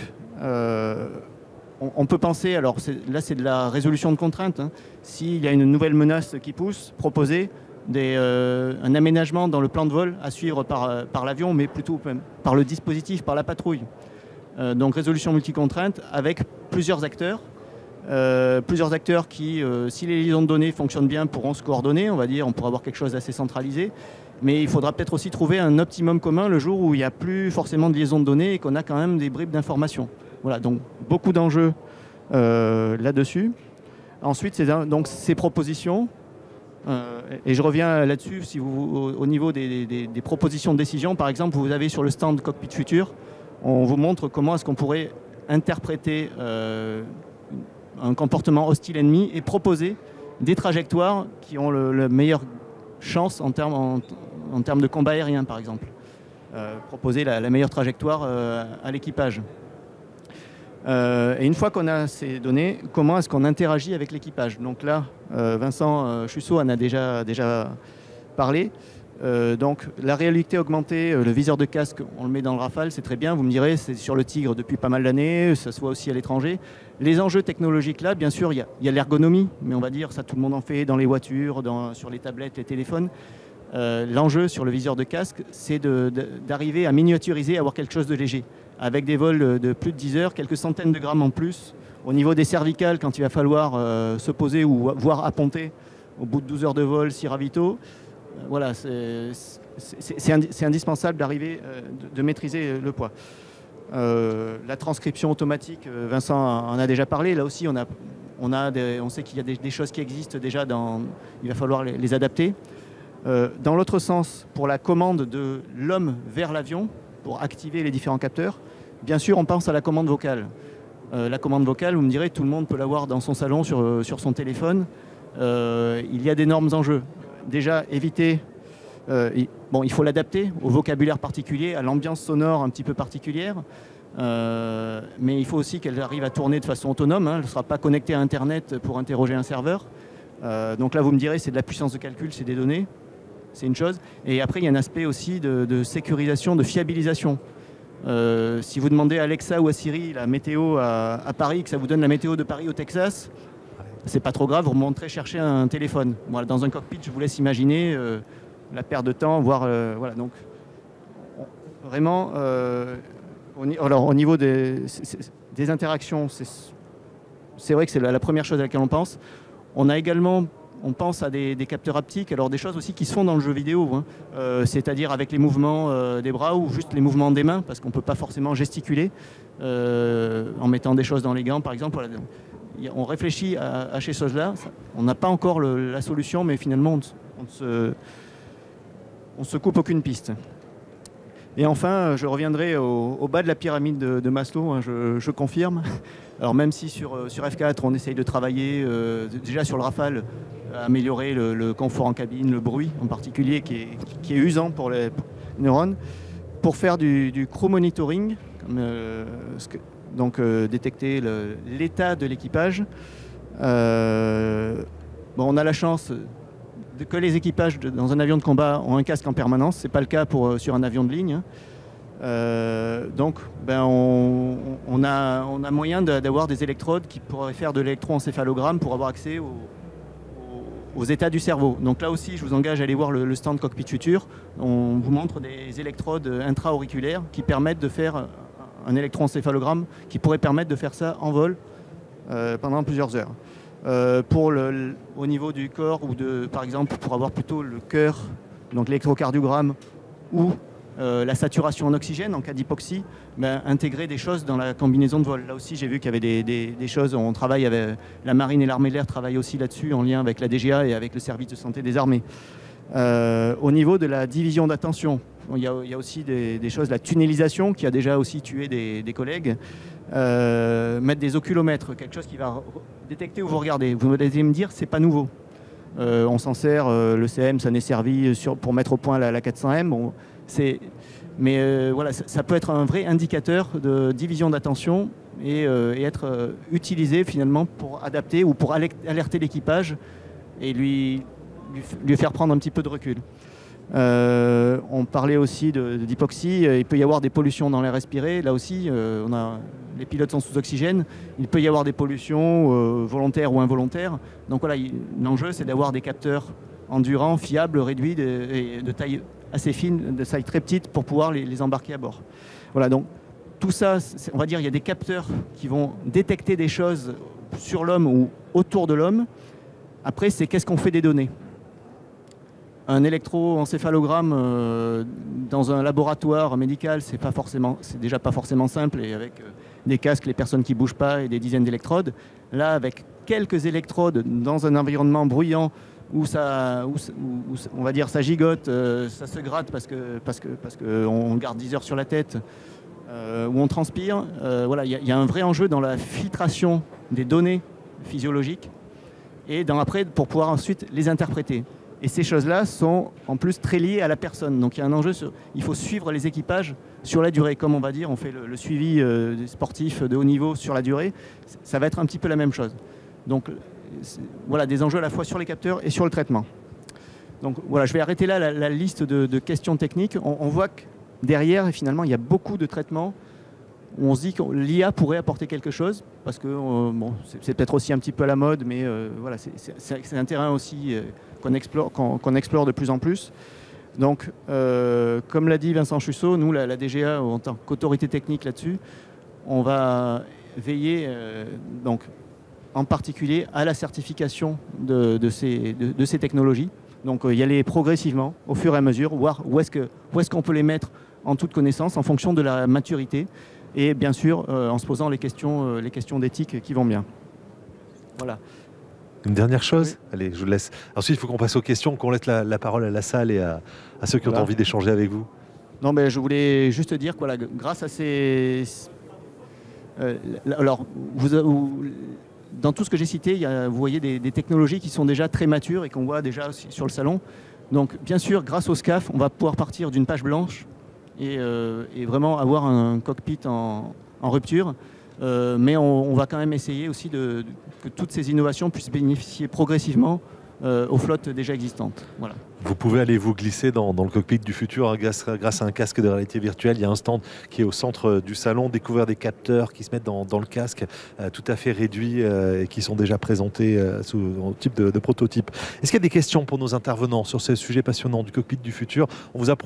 on peut penser, alors là c'est de la résolution de contraintes, s'il y a une nouvelle menace qui pousse, proposer un aménagement dans le plan de vol à suivre par l'avion, mais plutôt même par le dispositif, par la patrouille. Donc résolution multicontrainte avec plusieurs acteurs qui, si les liaisons de données fonctionnent bien, pourront se coordonner, on pourra avoir quelque chose d'assez centralisé, mais il faudra peut-être aussi trouver un optimum commun le jour où il n'y a plus forcément de liaison de données et qu'on a quand même des bribes d'informations. Voilà, donc beaucoup d'enjeux là-dessus. Ensuite, ces propositions, et je reviens là-dessus, au niveau des propositions de décision, par exemple, vous avez sur le stand Cockpit Futur, on vous montre comment est-ce qu'on pourrait interpréter un comportement hostile ennemi et proposer des trajectoires qui ont la meilleure chance en termes de combat aérien, par exemple. Proposer la meilleure trajectoire à l'équipage. Et une fois qu'on a ces données, comment est-ce qu'on interagit avec l'équipage? Donc là, Vincent Chussot en a déjà parlé. Donc la réalité augmentée, le viseur de casque, on le met dans le Rafale, c'est très bien, vous me direz, c'est sur le Tigre depuis pas mal d'années, ça se voit aussi à l'étranger. Les enjeux technologiques là, bien sûr, il y a l'ergonomie, mais on va dire, ça tout le monde en fait dans les voitures, sur les tablettes, les téléphones. L'enjeu sur le viseur de casque, c'est d'arriver à miniaturiser, à avoir quelque chose de léger, avec des vols de plus de 10 heures, quelques centaines de grammes en plus. Au niveau des cervicales, quand il va falloir se poser ou voire apponter au bout de 12 heures de vol, 6 ravitaux, voilà, c'est indispensable d'arriver, de maîtriser le poids. La transcription automatique, Vincent en a déjà parlé, là aussi on sait qu'il y a des choses qui existent déjà, il va falloir les adapter. Dans l'autre sens, pour la commande de l'homme vers l'avion, pour activer les différents capteurs, bien sûr on pense à la commande vocale. La commande vocale, vous me direz, tout le monde peut l'avoir dans son salon, sur son téléphone. Il y a d'énormes enjeux. Déjà, éviter... il faut l'adapter au vocabulaire particulier, à l'ambiance sonore un petit peu particulière. Mais il faut aussi qu'elle arrive à tourner de façon autonome. Elle ne sera pas connectée à Internet pour interroger un serveur. Donc là, vous me direz, c'est de la puissance de calcul, c'est des données. C'est une chose. Et après, il y a un aspect aussi de sécurisation, de fiabilisation. Si vous demandez à Alexa ou à Siri la météo à Paris, que ça vous donne la météo de Paris au Texas, c'est pas trop grave, vous remonterez chercher un téléphone. Voilà, dans un cockpit, je vous laisse imaginer la perte de temps, voire... voilà, donc vraiment, au niveau des interactions, c'est vrai que c'est la première chose à laquelle on pense. On pense à des capteurs haptiques, alors des choses aussi qui se font dans le jeu vidéo, c'est-à-dire avec les mouvements des bras ou juste les mouvements des mains, parce qu'on ne peut pas forcément gesticuler en mettant des choses dans les gants, par exemple. Voilà. on réfléchit à ces choses-là. On n'a pas encore la solution, mais finalement, on se coupe aucune piste. Et enfin, je reviendrai au bas de la pyramide de Maslow, hein, je confirme. Alors même si sur F4, on essaye de travailler déjà sur le Rafale, à améliorer le confort en cabine, le bruit en particulier, qui est usant pour les neurones, pour faire du crew monitoring, donc détecter l'état de l'équipage. On a la chance que les équipages dans un avion de combat ont un casque en permanence. Ce n'est pas le cas sur un avion de ligne. Donc on a moyen d'avoir des électrodes qui pourraient faire de l'électroencéphalogramme pour avoir accès aux états du cerveau. Donc là aussi, je vous engage à aller voir le stand Cockpit Future. On vous montre des électrodes intra-auriculaires qui permettent de faire un électroencéphalogramme qui pourrait permettre de faire ça en vol pendant plusieurs heures. Au niveau du corps, ou par exemple pour avoir plutôt le cœur, donc l'électrocardiogramme ou la saturation en oxygène en cas d'hypoxie, intégrer des choses dans la combinaison de vol. Là aussi, j'ai vu qu'il y avait des choses, on travaille avec la marine et l'armée de l'air travaillent aussi là-dessus en lien avec la DGA et avec le service de santé des armées. Au niveau de la division d'attention, il y a aussi des choses, la tunnelisation qui a déjà aussi tué des collègues. Mettre des oculomètres, quelque chose qui va détecter où vous regardez. Vous allez me dire, c'est pas nouveau. On s'en sert, le CM, ça n'est servi pour mettre au point la 400M. Bon, mais voilà, ça peut être un vrai indicateur de division d'attention et être utilisé finalement pour adapter ou pour alerter l'équipage et lui faire prendre un petit peu de recul. On parlait aussi d'hypoxie. Il peut y avoir des pollutions dans l'air respiré. Là aussi, les pilotes sont sous oxygène. Il peut y avoir des pollutions volontaires ou involontaires. Donc voilà, l'enjeu, c'est d'avoir des capteurs endurants, fiables, réduits et de taille assez fine, de taille très petite pour pouvoir les embarquer à bord. Voilà, donc tout ça, on va dire, il y a des capteurs qui vont détecter des choses sur l'homme ou autour de l'homme. Après, c'est qu'est-ce qu'on fait des données ? Un électroencéphalogramme dans un laboratoire médical, c'est déjà pas forcément simple, et avec des casques, les personnes qui ne bougent pas et des dizaines d'électrodes. Là, avec quelques électrodes dans un environnement bruyant où on va dire ça gigote, ça se gratte parce qu'on garde 10 heures sur la tête, où on transpire. Voilà, il y a un vrai enjeu dans la filtration des données physiologiques et après pour pouvoir ensuite les interpréter. Et ces choses-là sont en plus très liées à la personne. Donc il y a un enjeu il faut suivre les équipages sur la durée. Comme on va dire, on fait le suivi des sportifs de haut niveau sur la durée. Ça va être un petit peu la même chose. Donc voilà, des enjeux à la fois sur les capteurs et sur le traitement. Donc voilà, je vais arrêter là la liste de questions techniques. On voit que derrière, finalement, il y a beaucoup de traitements où on se dit que l'IA pourrait apporter quelque chose, parce que c'est peut-être aussi un petit peu à la mode, mais voilà, c'est un terrain aussi qu'on explore de plus en plus. Donc, comme l'a dit Vincent Chusseau, nous, la DGA, en tant qu'autorité technique là-dessus, on va veiller donc, en particulier à la certification de ces technologies. Donc y aller progressivement, au fur et à mesure, voir où est-ce qu'on peut les mettre en toute connaissance, en fonction de la maturité, et bien sûr en se posant les questions d'éthique qui vont bien. Voilà. Une dernière chose, oui. Allez, je vous laisse. Ensuite, il faut qu'on passe aux questions, qu'on laisse la parole à la salle et à ceux qui ont envie d'échanger avec vous. Non, mais je voulais juste dire que voilà, grâce à ces... alors, dans tout ce que j'ai cité, vous voyez des technologies qui sont déjà très matures et qu'on voit déjà sur le salon. Donc, bien sûr, grâce au SCAF, on va pouvoir partir d'une page blanche et vraiment avoir un cockpit en rupture. Mais on va quand même essayer aussi que toutes ces innovations puissent bénéficier progressivement aux flottes déjà existantes. Voilà. Vous pouvez aller vous glisser dans le cockpit du futur grâce à un casque de réalité virtuelle. Il y a un stand qui est au centre du salon, découvrir des capteurs qui se mettent dans le casque tout à fait réduits et qui sont déjà présentés sous type de prototype. Est-ce qu'il y a des questions pour nos intervenants sur ce sujet passionnant du cockpit du futur ? On vous a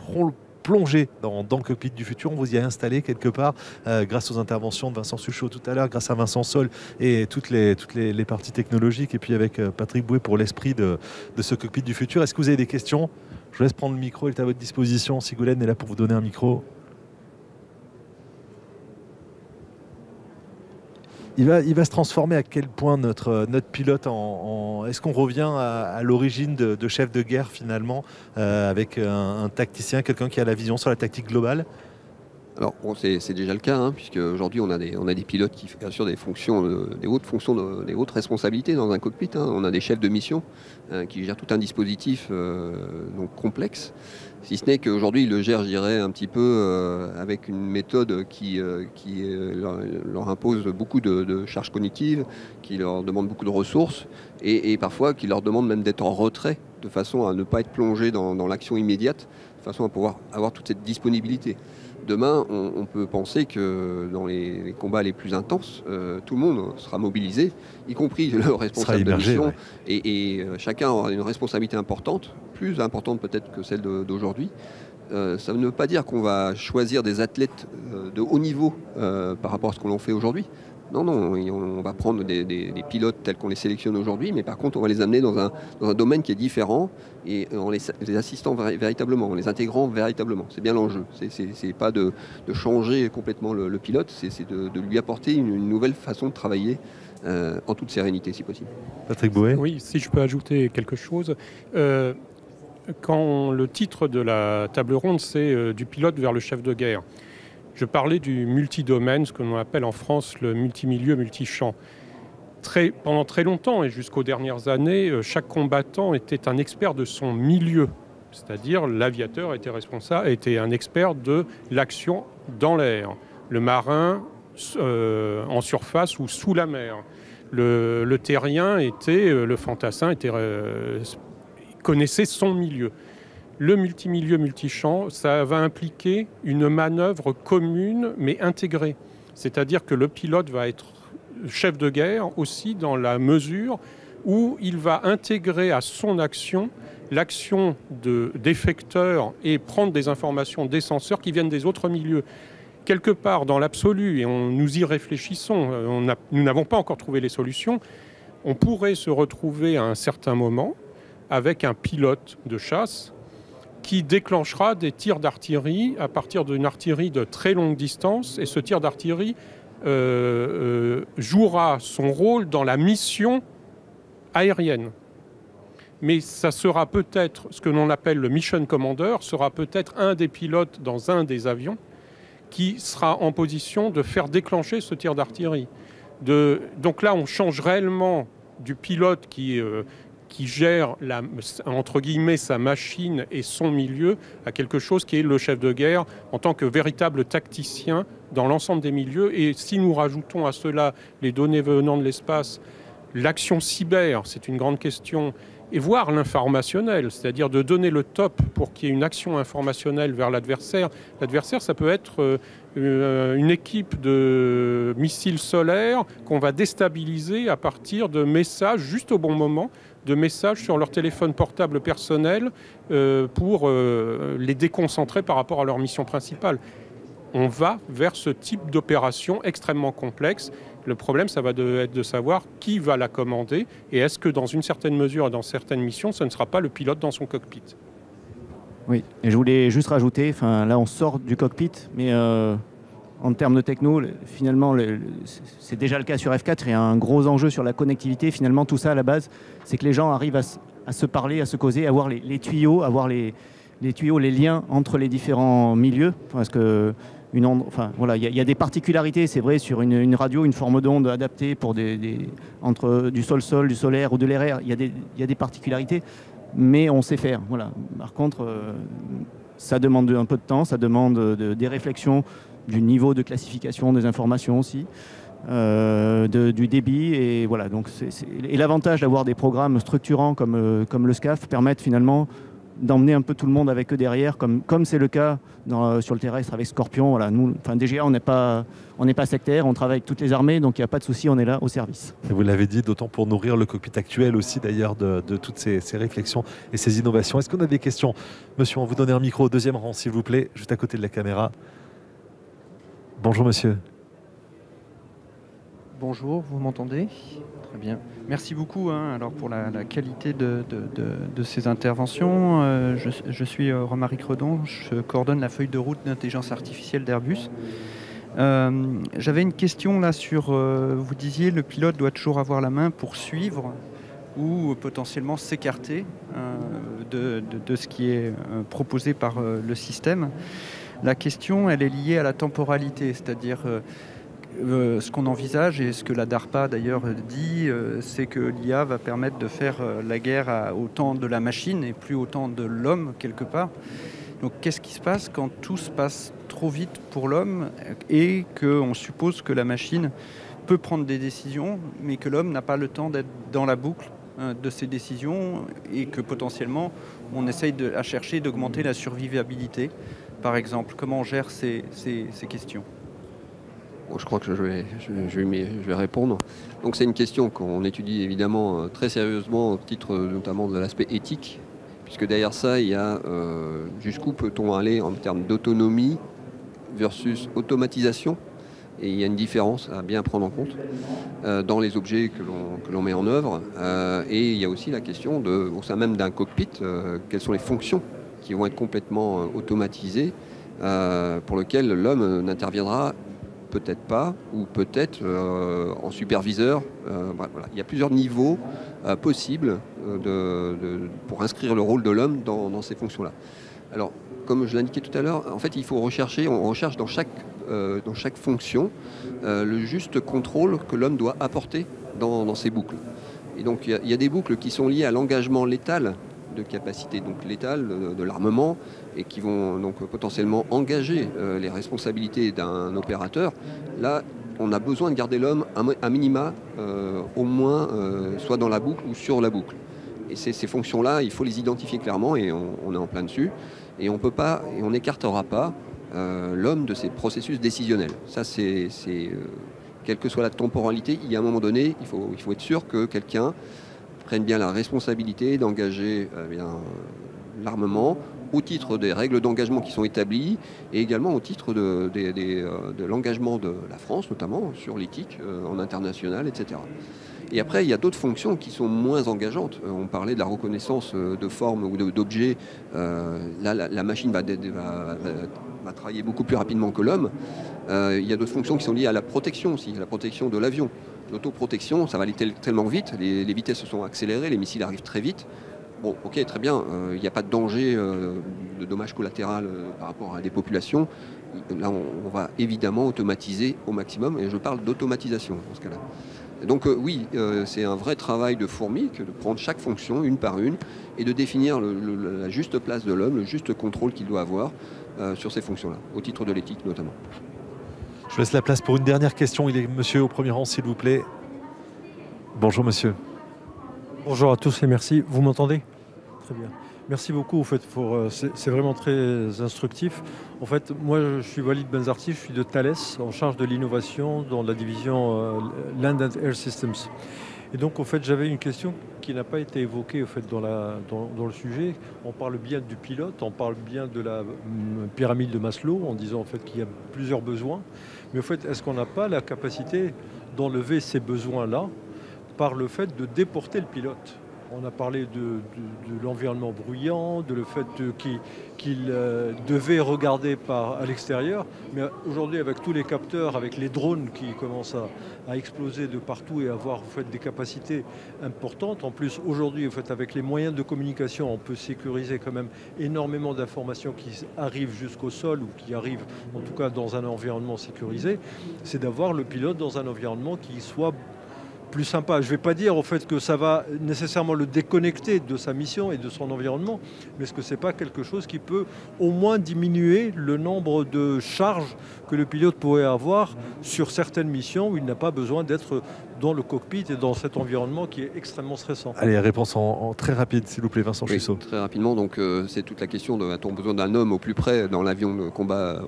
plongé dans le cockpit du futur, on vous y a installé quelque part grâce aux interventions de Vincent Suchot tout à l'heure, grâce à Vincent Sol et toutes les parties technologiques, et puis avec Patrick Bouet pour l'esprit de ce cockpit du futur. Est-ce que vous avez des questions ? Je vous laisse prendre le micro, il est à votre disposition. Sigolène est là pour vous donner un micro. Il va se transformer à quel point notre pilote Est-ce qu'on revient à l'origine de chef de guerre finalement, avec un tacticien, quelqu'un qui a la vision sur la tactique globale? Alors, bon, c'est déjà le cas, hein, puisque aujourd'hui on a des pilotes qui assurent des hautes responsabilités dans un cockpit. Hein. On a des chefs de mission qui gèrent tout un dispositif donc complexe. Si ce n'est qu'aujourd'hui ils le gèrent, je dirais, un petit peu avec une méthode qui leur impose beaucoup de charges cognitives, qui leur demande beaucoup de ressources et parfois qui leur demande même d'être en retrait de façon à ne pas être plongé dans l'action immédiate, de façon à pouvoir avoir toute cette disponibilité. Demain, on peut penser que dans les combats les plus intenses, tout le monde sera mobilisé, y compris le responsable de mission. Ouais. Et chacun aura une responsabilité importante, plus importante peut-être que celle d'aujourd'hui. Ça ne veut pas dire qu'on va choisir des athlètes de haut niveau par rapport à ce que l'on fait aujourd'hui. Non, on va prendre des pilotes tels qu'on les sélectionne aujourd'hui, mais par contre, on va les amener dans un domaine qui est différent et en les assistant véritablement, en les intégrant véritablement. C'est bien l'enjeu. C'est pas de changer complètement le pilote, c'est de lui apporter une nouvelle façon de travailler en toute sérénité, si possible. Patrick Bouet. Oui, si je peux ajouter quelque chose. Quand le titre de la table ronde, c'est du pilote vers le chef de guerre. Je parlais du multidomaine, ce que l'on appelle en France le multimilieu, multichamp. Pendant très longtemps et jusqu'aux dernières années, chaque combattant était un expert de son milieu. C'est-à-dire l'aviateur était un expert de l'action dans l'air. Le marin en surface ou sous la mer. Le terrien le fantassin connaissait son milieu. Le multimilieu, multichamp, ça va impliquer une manœuvre commune mais intégrée. C'est-à-dire que le pilote va être chef de guerre aussi dans la mesure où il va intégrer à son action l'action d'effecteurs et prendre des informations des senseurs qui viennent des autres milieux. Quelque part dans l'absolu, et nous y réfléchissons, nous n'avons pas encore trouvé les solutions, on pourrait se retrouver à un certain moment avec un pilote de chasse qui déclenchera des tirs d'artillerie à partir d'une artillerie de très longue distance. Et ce tir d'artillerie jouera son rôle dans la mission aérienne. Mais ça sera peut-être, ce que l'on appelle le mission commander, sera peut-être un des pilotes dans un des avions qui sera en position de faire déclencher ce tir d'artillerie. Donc là, on change réellement du pilote qui gère, entre guillemets, sa machine et son milieu à quelque chose qui est le chef de guerre en tant que véritable tacticien dans l'ensemble des milieux. Et si nous rajoutons à cela les données venant de l'espace, l'action cyber, c'est une grande question, et voire l'informationnel, c'est-à-dire de donner le top pour qu'il y ait une action informationnelle vers l'adversaire. L'adversaire, ça peut être une équipe de missiles solaires qu'on va déstabiliser à partir de messages juste au bon moment, de messages sur leur téléphone portable personnel pour les déconcentrer par rapport à leur mission principale. On va vers ce type d'opération extrêmement complexe. Le problème, ça va être de savoir qui va la commander et est-ce que dans une certaine mesure et dans certaines missions, ce ne sera pas le pilote dans son cockpit. Oui, et je voulais juste rajouter, là on sort du cockpit, mais en termes de techno, finalement, c'est déjà le cas sur F4, il y a un gros enjeu sur la connectivité. Finalement, tout ça à la base, c'est que les gens arrivent à se parler, à se causer, à avoir les tuyaux, à avoir les tuyaux, les liens entre les différents milieux. Parce que il y a des particularités, c'est vrai, sur une radio, une forme d'onde adaptée pour entre du sol-sol, du solaire ou de l'air. Il y a des particularités, mais on sait faire. Voilà. Par contre, ça demande un peu de temps, ça demande des réflexions du niveau de classification des informations aussi, du débit. Et voilà. Donc et l'avantage d'avoir des programmes structurants comme le SCAF permettent finalement d'emmener un peu tout le monde avec eux derrière, comme c'est le cas sur le terrestre avec Scorpion. Voilà, nous, DGA, on n'est pas sectaire, on travaille avec toutes les armées, donc il n'y a pas de souci, on est là au service. Et vous l'avez dit, d'autant pour nourrir le cockpit actuel aussi d'ailleurs de toutes ces réflexions et ces innovations. Est-ce qu'on a des questions? Monsieur, on vous donne un micro au deuxième rang, s'il vous plaît, juste à côté de la caméra. Bonjour monsieur. Bonjour, vous m'entendez? Très bien. Merci beaucoup alors pour la qualité de ces interventions. Je suis Romaric Redon, je coordonne la feuille de route d'intelligence artificielle d'Airbus. J'avais une question là sur, vous disiez le pilote doit toujours avoir la main pour suivre ou potentiellement s'écarter de ce qui est proposé par le système. La question, elle est liée à la temporalité, c'est-à-dire ce qu'on envisage et ce que la DARPA d'ailleurs dit, c'est que l'IA va permettre de faire la guerre au temps de la machine et plus au temps de l'homme quelque part. Donc qu'est-ce qui se passe quand tout se passe trop vite pour l'homme et qu'on suppose que la machine peut prendre des décisions, mais que l'homme n'a pas le temps d'être dans la boucle de ces décisions et que potentiellement on essaye à chercher d'augmenter la survivabilité, par exemple. Comment on gère ces questions ? Bon, je crois que je vais répondre. Donc c'est une question qu'on étudie évidemment très sérieusement au titre notamment de l'aspect éthique, puisque derrière ça, il y a jusqu'où peut-on aller en termes d'autonomie versus automatisation. Et il y a une différence à bien prendre en compte dans les objets que l'on met en œuvre. Et il y a aussi la question, au sein même d'un cockpit, quelles sont les fonctions qui vont être complètement automatisées, pour lesquelles l'homme n'interviendra peut-être pas, ou peut-être en superviseur. Voilà. Il y a plusieurs niveaux possibles pour inscrire le rôle de l'homme dans ces fonctions-là. Alors, comme je l'indiquais tout à l'heure, en fait, on recherche dans chaque fonction le juste contrôle que l'homme doit apporter dans ces boucles. Et donc, il y a des boucles qui sont liées à l'engagement létal de capacité, donc létale de l'armement, et qui vont donc potentiellement engager les responsabilités d'un opérateur. Là, on a besoin de garder l'homme à minima, au moins, soit dans la boucle ou sur la boucle. Et ces fonctions-là, il faut les identifier clairement, et on est en plein dessus. Et on peut pas, et on n'écartera pas l'homme de ces processus décisionnels. Ça, c'est quelle que soit la temporalité, il y a un moment donné, il faut être sûr que quelqu'un prenne bien la responsabilité d'engager l'armement au titre des règles d'engagement qui sont établies et également au titre de l'engagement de la France, notamment sur l'éthique en international, etc. Et après, il y a d'autres fonctions qui sont moins engageantes. On parlait de la reconnaissance de formes ou d'objets. Là, la machine va travailler beaucoup plus rapidement que l'homme. Il y a d'autres fonctions qui sont liées à la protection aussi, à la protection de l'avion. L'autoprotection, ça va aller tellement vite, les vitesses se sont accélérées, les missiles arrivent très vite. Bon, ok, très bien, il n'y a pas de danger de dommages collatéraux par rapport à des populations. Là, on va évidemment automatiser au maximum, et je parle d'automatisation dans ce cas-là. Donc oui, c'est un vrai travail de fourmi que de prendre chaque fonction une par une et de définir la juste place de l'homme, le juste contrôle qu'il doit avoir sur ces fonctions-là, au titre de l'éthique notamment. Je laisse la place pour une dernière question. Il est monsieur au premier rang, s'il vous plaît. Bonjour monsieur. Bonjour à tous et merci. Vous m'entendez ? Très bien. Merci beaucoup. En fait, c'est vraiment très instructif. En fait, moi, je suis Walid Benzarti, je suis de Thales, en charge de l'innovation dans la division Land and Air Systems. Et donc, en fait, j'avais une question qui n'a pas été évoquée en fait, dans le sujet. On parle bien du pilote, on parle bien de la pyramide de Maslow, en disant en fait, qu'il y a plusieurs besoins. Mais en fait, est-ce qu'on n'a pas la capacité d'enlever ces besoins-là par le fait de déporter le pilote ? On a parlé de l'environnement bruyant, de le fait qu'il devait regarder à l'extérieur. Mais aujourd'hui, avec tous les capteurs, avec les drones qui commencent à exploser de partout et avoir en fait, des capacités importantes. En plus, aujourd'hui, en fait, avec les moyens de communication, on peut sécuriser quand même énormément d'informations qui arrivent jusqu'au sol ou qui arrivent en tout cas dans un environnement sécurisé. C'est d'avoir le pilote dans un environnement qui soit plus sympa. Je ne vais pas dire au fait que ça va nécessairement le déconnecter de sa mission et de son environnement, mais est-ce que ce n'est pas quelque chose qui peut au moins diminuer le nombre de charges que le pilote pourrait avoir sur certaines missions où il n'a pas besoin d'être dans le cockpit et dans cet environnement qui est extrêmement stressant. Allez, réponse en très rapide, s'il vous plaît, Vincent Chussot. Très rapidement, donc c'est toute la question de a-t-on besoin d'un homme au plus près dans l'avion de combat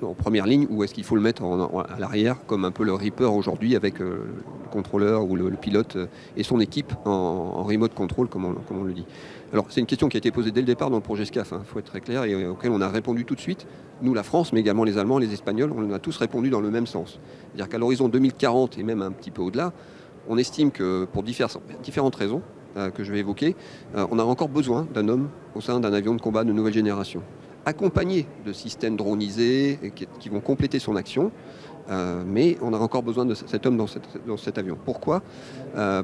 en première ligne, ou est-ce qu'il faut le mettre à l'arrière, comme un peu le Reaper aujourd'hui avec le contrôleur ou le pilote et son équipe en remote control, comme on le dit. Alors, c'est une question qui a été posée dès le départ dans le projet SCAF, faut être très clair, et auquel on a répondu tout de suite. Nous, la France, mais également les Allemands, les Espagnols, on a tous répondu dans le même sens. C'est-à-dire qu'à l'horizon 2040, et même un petit peu au-delà, on estime que pour différentes raisons que je vais évoquer, on a encore besoin d'un homme au sein d'un avion de combat de nouvelle génération. accompagné de systèmes dronisés qui vont compléter son action. Mais on a encore besoin de cet homme dans cet avion. Pourquoi ?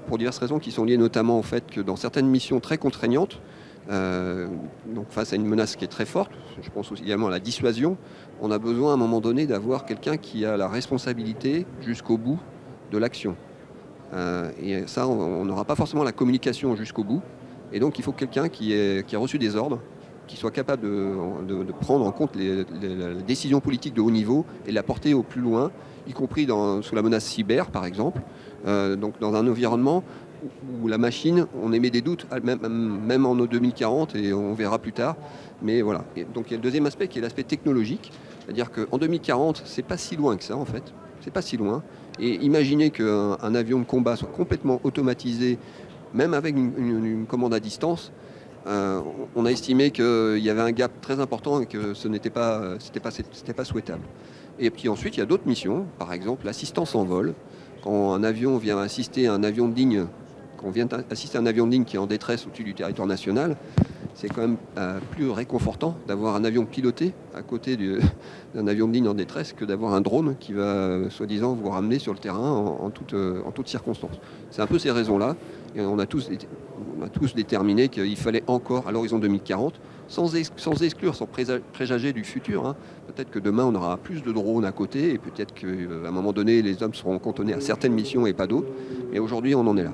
Pour diverses raisons qui sont liées notamment au fait que dans certaines missions très contraignantes, donc face à une menace qui est très forte, je pense aussi également à la dissuasion, on a besoin à un moment donné d'avoir quelqu'un qui a la responsabilité jusqu'au bout de l'action. Et ça, on n'aura pas forcément la communication jusqu'au bout. Et donc il faut quelqu'un qui a reçu des ordres, qui soit capable de prendre en compte les décisions politiques de haut niveau et la porter au plus loin, y compris sous la menace cyber par exemple, donc dans un environnement où la machine, on émet des doutes, même en 2040, et on verra plus tard. Mais voilà. Et donc il y a le deuxième aspect qui est l'aspect technologique, c'est-à-dire qu'en 2040, c'est pas si loin que ça en fait, c'est pas si loin. Et imaginez qu'un avion de combat soit complètement automatisé, même avec une commande à distance. On a estimé qu'il y avait un gap très important et que ce n'était pas souhaitable. Et puis ensuite, il y a d'autres missions, par exemple l'assistance en vol. Quand un avion vient assister à un avion de ligne, qui est en détresse au-dessus du territoire national, c'est quand même plus réconfortant d'avoir un avion piloté à côté d'un avion de ligne en détresse que d'avoir un drone qui va soi-disant vous ramener sur le terrain en toutes circonstances. C'est un peu ces raisons-là. Et on a tous déterminé qu'il fallait encore, à l'horizon 2040, sans exclure, sans présager du futur, hein, peut-être que demain on aura plus de drones à côté et peut-être qu'à un moment donné les hommes seront cantonnés à certaines missions et pas d'autres. Mais aujourd'hui on en est là.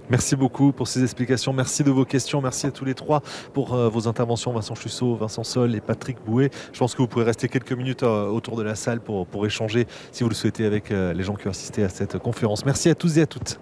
Merci beaucoup pour ces explications, merci de vos questions, merci à tous les trois pour vos interventions, Vincent Chusseau, Vincent Sol et Patrick Bouet. Je pense que vous pourrez rester quelques minutes autour de la salle pour échanger, si vous le souhaitez, avec les gens qui ont assisté à cette conférence. Merci à tous et à toutes.